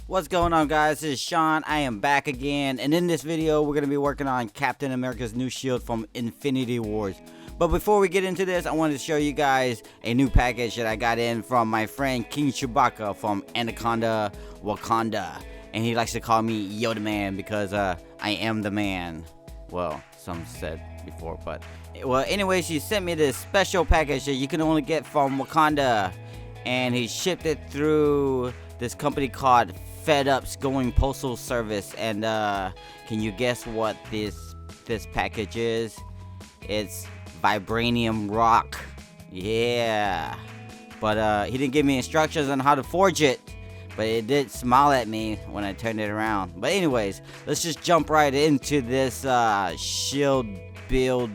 What's going on, guys? This is Sean. I am back again, and in this video we're going to be working on Captain America's new shield from Infinity Wars. But before we get into this, I wanted to show you guys a new package that I got in from my friend King Chewbacca from Anaconda, Wakanda. And he likes to call me Yoda Man because I am the man. Well, some said before, but well, anyways, he sent me this special package that you can only get from Wakanda, and he shipped it through this company called Fed Up's Going Postal Service. And can you guess what this package is? It's vibranium rock. Yeah, but he didn't give me instructions on how to forge it, but it did smile at me when I turned it around. But anyways, let's just jump right into this shield build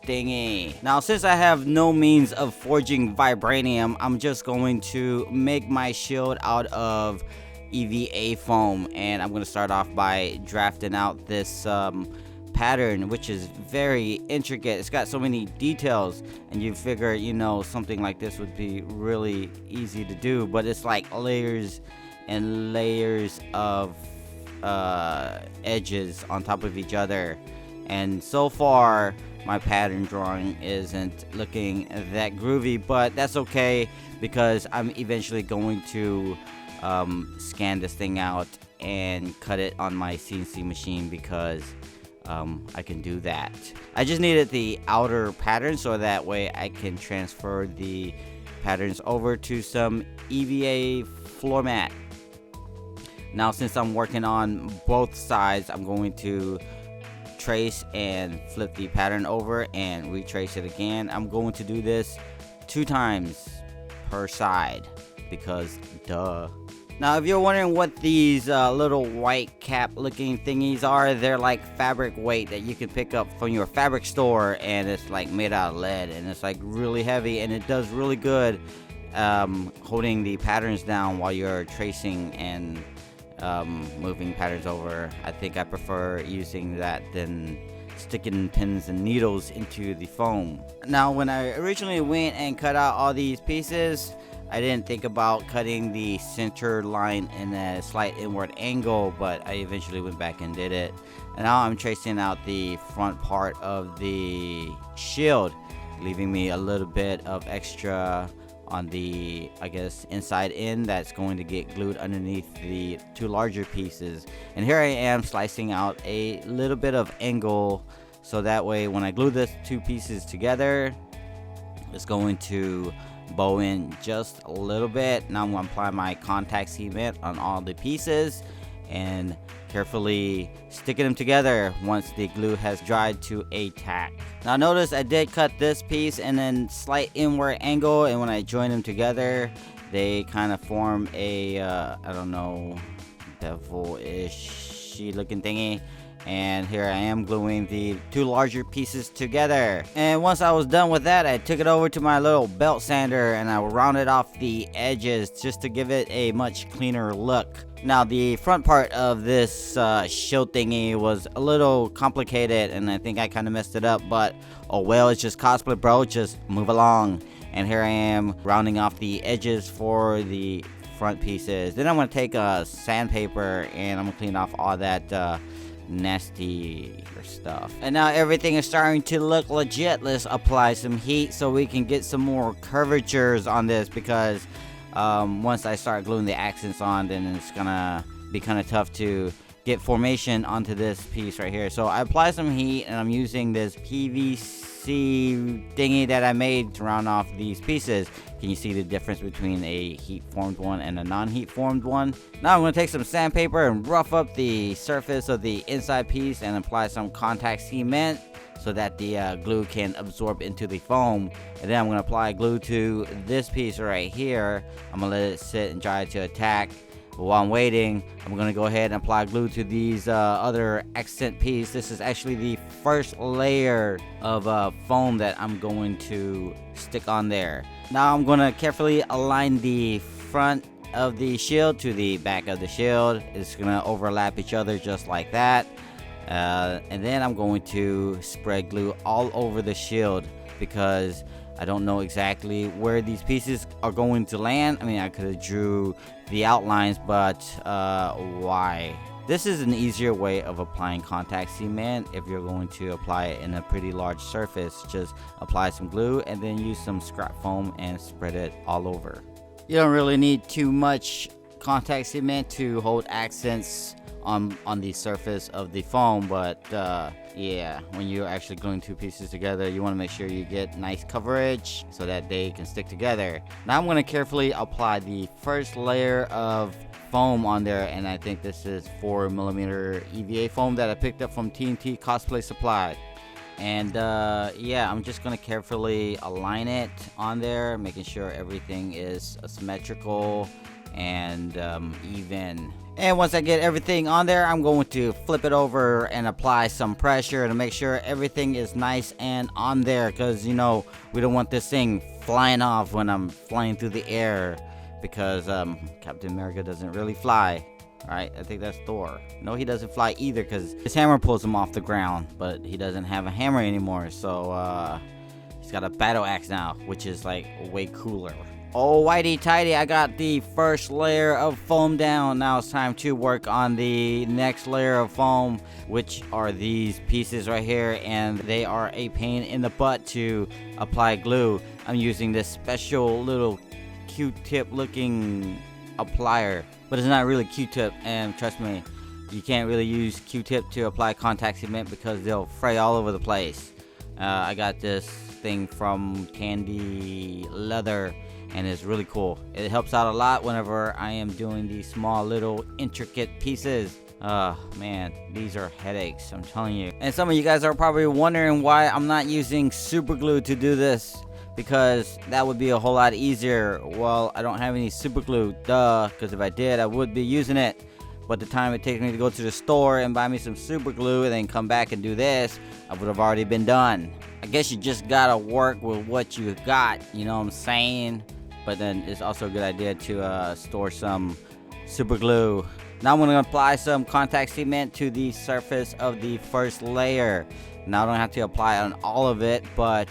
thingy. Now, since I have no means of forging vibranium, I'm just going to make my shield out of EVA foam, and I'm going to start off by drafting out this pattern, which is very intricate. It's got so many details, and you figure, you know, something like this would be really easy to do, but it's like layers and layers of edges on top of each other. And so far my pattern drawing isn't looking that groovy, but that's okay because I'm eventually going to scan this thing out and cut it on my CNC machine because I can do that. I just needed the outer pattern so that way I can transfer the patterns over to some EVA floor mat. Now, since I'm working on both sides, I'm going to trace and flip the pattern over and retrace it again. I'm going to do this 2 times per side because duh. Now, if you're wondering what these little white cap looking thingies are, they're like fabric weight that you can pick up from your fabric store, and it's like made out of lead, and it's like really heavy, and it does really good holding the patterns down while you're tracing and moving patterns over. I think I prefer using that than sticking pins and needles into the foam. Now, when I originally went and cut out all these pieces, I didn't think about cutting the center line in a slight inward angle, but I eventually went back and did it. And now I'm tracing out the front part of the shield, leaving me a little bit of extra on the, I guess, inside end that's going to get glued underneath the 2 larger pieces. And here I am slicing out a little bit of angle so that way when I glue the 2 pieces together, it's going to bow in just a little bit. Now I'm going to apply my contact cement on all the pieces and carefully sticking them together once the glue has dried to a tack. Now notice I did cut this piece and then slight inward angle, and when I join them together they kind of form a I don't know, devilish looking thingy. And here I am gluing the 2 larger pieces together. And once I was done with that, I took it over to my little belt sander and I rounded off the edges just to give it a much cleaner look. Now, the front part of this shield thingy was a little complicated, and I think I kind of messed it up, but oh well, it's just cosplay, bro. Just move along. And here I am rounding off the edges for the front pieces. Then I'm going to take a sandpaper and I'm going to clean off all that nasty stuff. And now everything is starting to look legit. Let's apply some heat so we can get some more curvatures on this, because once I start gluing the accents on, then it's gonna be kind of tough to get formation onto this piece right here. So I apply some heat, and I'm using this PVC thingy that I made to round off these pieces. Can you see the difference between a heat formed one and a non-heat formed one? Now I'm going to take some sandpaper and rough up the surface of the inside piece and apply some contact cement so that the glue can absorb into the foam. And then I'm going to apply glue to this piece right here. I'm going to let it sit and dry to a tack. While I'm waiting, I'm going to go ahead and apply glue to these other accent piece. This is actually the first layer of foam that I'm going to stick on there. Now I'm going to carefully align the front of the shield to the back of the shield. It's going to overlap each other just like that. And then I'm going to spread glue all over the shield because I don't know exactly where these pieces are going to land. I mean, I could have drew the outlines, but why? This is an easier way of applying contact cement. If you're going to apply it in a pretty large surface, just apply some glue and then use some scrap foam and spread it all over. You don't really need too much contact cement to hold accents on the surface of the foam, but yeah, when you're actually gluing two pieces together, you want to make sure you get nice coverage so that they can stick together. Now I'm going to carefully apply the first layer of foam on there, and I think this is 4mm EVA foam that I picked up from TNT Cosplay Supply. And yeah, I'm just gonna carefully align it on there, making sure everything is symmetrical and even. And once I get everything on there, I'm going to flip it over and apply some pressure to make sure everything is nice and on there, because you know we don't want this thing flying off when I'm flying through the air, because Captain America doesn't really fly. Right, I think that's Thor. No, he doesn't fly either, because his hammer pulls him off the ground, but he doesn't have a hammer anymore, so he's got a battle axe now, which is like way cooler. Oh, whitey tighty, I got the first layer of foam down. Now it's time to work on the next layer of foam, which are these pieces right here, and they are a pain in the butt to apply glue. I'm using this special little Q-tip looking applier, but it's not really Q-tip, and trust me, you can't really use Q-tip to apply contact cement because they'll fray all over the place. I got this thing from Candy Leather, and it's really cool. It helps out a lot whenever I am doing these small little intricate pieces. Man, these are headaches, I'm telling you. And some of you guys are probably wondering why I'm not using super glue to do this, because that would be a whole lot easier. Well, I don't have any super glue, duh, because if I did, I would be using it. But the time it takes me to go to the store and buy me some super glue and then come back and do this, I would have already been done. I guess you just gotta work with what you got, you know what I'm saying? But then it's also a good idea to store some super glue. Now I'm gonna apply some contact cement to the surface of the first layer. Now I don't have to apply on all of it, but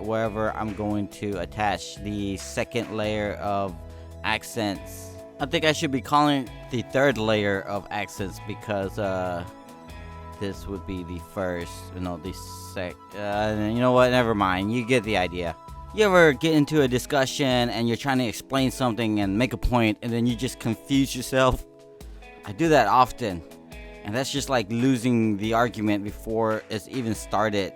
wherever I'm going to attach the second layer of accents. I think I should be calling it the third layer of accents, because this would be the first, you know, the you know what, never mind, you get the idea. You ever get into a discussion and you're trying to explain something and make a point, and then you just confuse yourself? I do that often. And that's just like losing the argument before it's even started.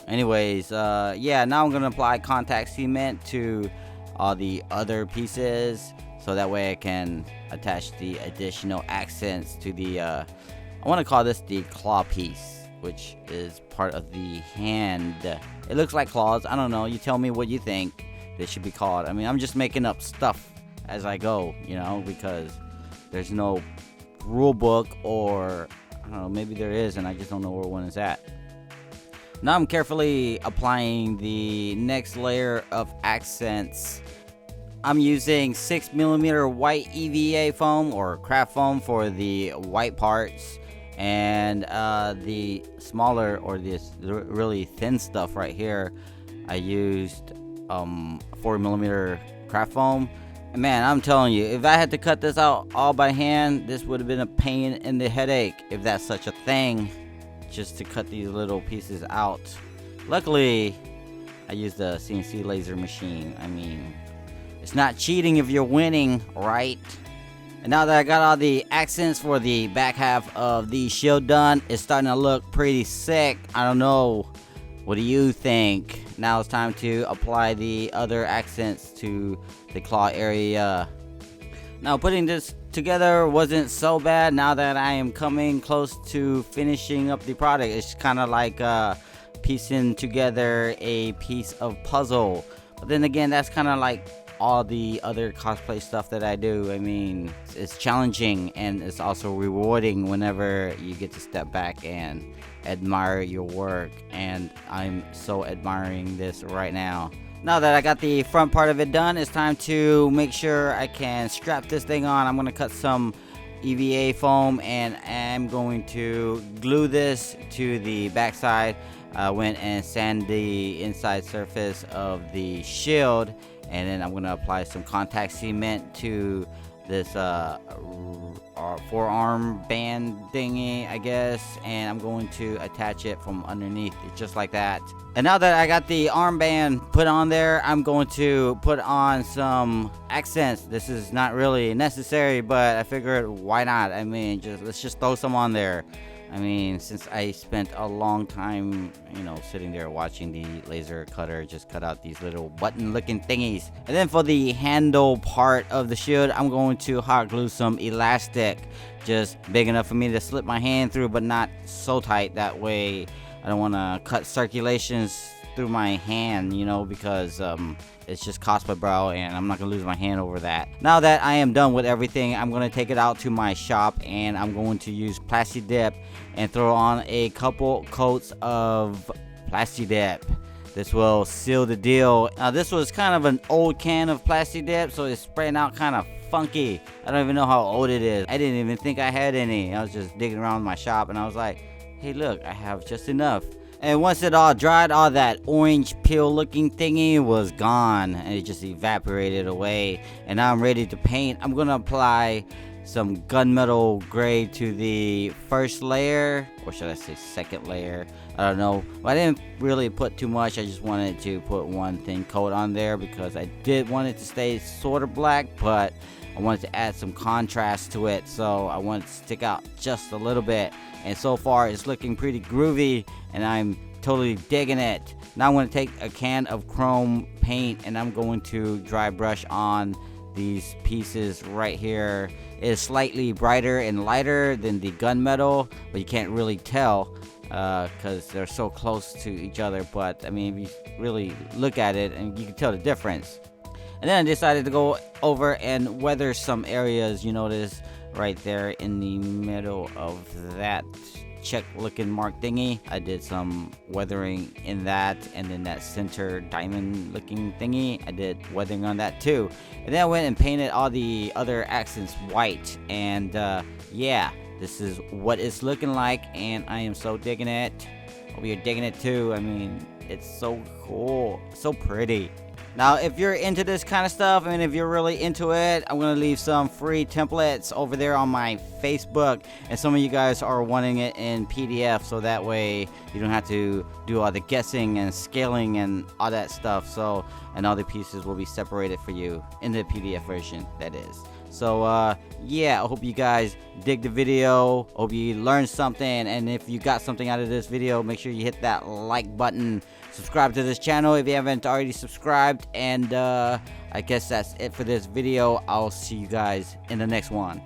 Anyways, yeah, now I'm going to apply contact cement to all the other pieces, so that way I can attach the additional accents to the, I want to call this the claw piece, which is part of the hand. It looks like claws. I don't know. You tell me what you think they should be called. I mean, I'm just making up stuff as I go, you know, because there's no rule book, or I don't know, maybe there is and I just don't know where one is at. Now I'm carefully applying the next layer of accents. I'm using 6mm white EVA foam or craft foam for the white parts, and the smaller or this really thin stuff right here, I used 4mm craft foam. And man, I'm telling you, if I had to cut this out all by hand, this would have been a pain in the headache, if that's such a thing, just to cut these little pieces out. Luckily, I used a CNC laser machine. I mean, it's not cheating if you're winning, right? And now that I got all the accents for the back half of the shield done, it's starting to look pretty sick. I don't know. What do you think? Now it's time to apply the other accents to the claw area. Now putting this together wasn't so bad. Now that I am coming close to finishing up the product, it's kind of like piecing together a piece of puzzle. But then again, that's kind of like all the other cosplay stuff that I do. I mean, it's challenging and it's also rewarding whenever you get to step back and admire your work, and I'm so admiring this right now. Now that I got the front part of it done, it's time to make sure I can strap this thing on. I'm going to cut some EVA foam and I'm going to glue this to the backside. I went and sand the inside surface of the shield, and then I'm gonna apply some contact cement to this forearm band thingy, I guess, and I'm going to attach it from underneath, just like that. And now that I got the armband put on there, I'm going to put on some accents. This is not really necessary, but I figured, why not? I mean, let's just throw some on there. I mean, since I spent a long time, sitting there watching the laser cutter just cut out these little button-looking thingies. And then for the handle part of the shield, I'm going to hot glue some elastic, just big enough for me to slip my hand through, but not so tight. That way, I don't want to cut circulations through my hand, because it's just cosplay, bro, and I'm not gonna lose my hand over that. Now that I am done with everything, I'm gonna take it out to my shop, and I'm going to use Plasti Dip and throw on a couple coats of Plasti Dip. This will seal the deal. Now, this was kind of an old can of Plasti Dip, so it's spraying out kind of funky. I don't even know how old it is. I didn't even think I had any. I was just digging around my shop, and I was like, hey, look, I have just enough. And once it all dried, all that orange peel looking thingy was gone, and it just evaporated away. And now I'm ready to paint. I'm gonna apply some gunmetal gray to the first layer, or should I say second layer? I don't know, but I didn't really put too much. I just wanted to put one thin coat on there because I did want it to stay sort of black, but I wanted to add some contrast to it, so I wanted to stick out just a little bit. And so far it's looking pretty groovy, and I'm totally digging it. Now I'm going to take a can of chrome paint, and I'm going to dry brush on these pieces right here. It is slightly brighter and lighter than the gunmetal, but you can't really tell because they're so close to each other. But I mean, if you really look at it, and you can tell the difference. And then I decided to go over and weather some areas. You notice right there in the middle of that check looking mark thingy, I did some weathering in that, and then that center diamond looking thingy, I did weathering on that too. And then I went and painted all the other accents white, and yeah, this is what it's looking like, and I am so digging it. Hope you're digging it too. I mean, it's so cool, so pretty. Now, if you're into this kind of stuff, I mean, if you're really into it, I'm going to leave some free templates over there on my Facebook. And some of you guys are wanting it in PDF, so that way you don't have to do all the guessing and scaling and all that stuff. So, and all the pieces will be separated for you in the PDF version, that is. So, yeah, I hope you guys dig the video. Hope you learned something. And if you got something out of this video, make sure you hit that like button. Subscribe to this channel if you haven't already subscribed. And I guess that's it for this video. I'll see you guys in the next one.